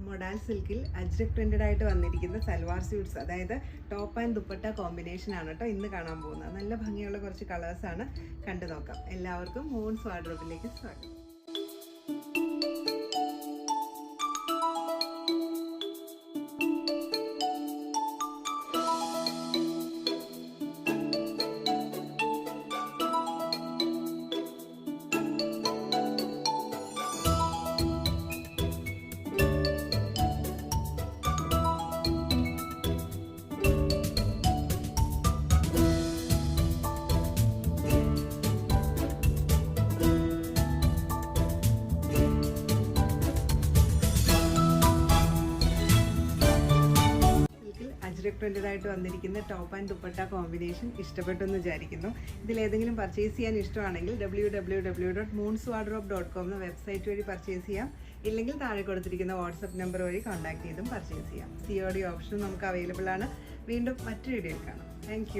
Modal സിൽക്കിൽ ajrak printed ആയിട്ട് വന്നിരിക്കുന്ന സൽവാർ സ്യൂട്ട്സ്, അതായത് ടോപ്പ് ആൻഡ് ദുപ്പട്ട കോമ്പിനേഷൻ ആണ് കേട്ടോ ഇന്ന് കാണാൻ പോകുന്നത്. നല്ല ഭംഗിയുള്ള കുറച്ച് കളേഴ്സാണ്, കണ്ടു നോക്കാം. എല്ലാവർക്കും മൂൺസ് വാർഡ്രോബിലേക്ക് സ്വാഗതം. അജ്രക് പ്രിന്റഡ് ആയിട്ട് വന്നിരിക്കുന്ന ടോപ്പ് ആൻഡ് ദുപ്പട്ട കോമ്പിനേഷൻ ഇഷ്ടപ്പെട്ടെന്ന് വിചാരിക്കുന്നു. ഇതിലേതെങ്കിലും പർച്ചേസ് ചെയ്യാൻ ഇഷ്ടമാണെങ്കിൽ www.moonswardrobe.com എന്ന വെബ്സൈറ്റ് വഴി പർച്ചേസ് ചെയ്യാം. ഇല്ലെങ്കിൽ താഴെ കൊടുത്തിരിക്കുന്ന വാട്സപ്പ് നമ്പർ വഴി കോൺടാക്ട് ചെയ്തും പർച്ചേസ് ചെയ്യാം. COD ഓപ്ഷനും നമുക്ക് അവൈലബിൾ ആണ്. വീണ്ടും മറ്റൊരു വീഡിയോയിൽ കാണാം. താങ്ക്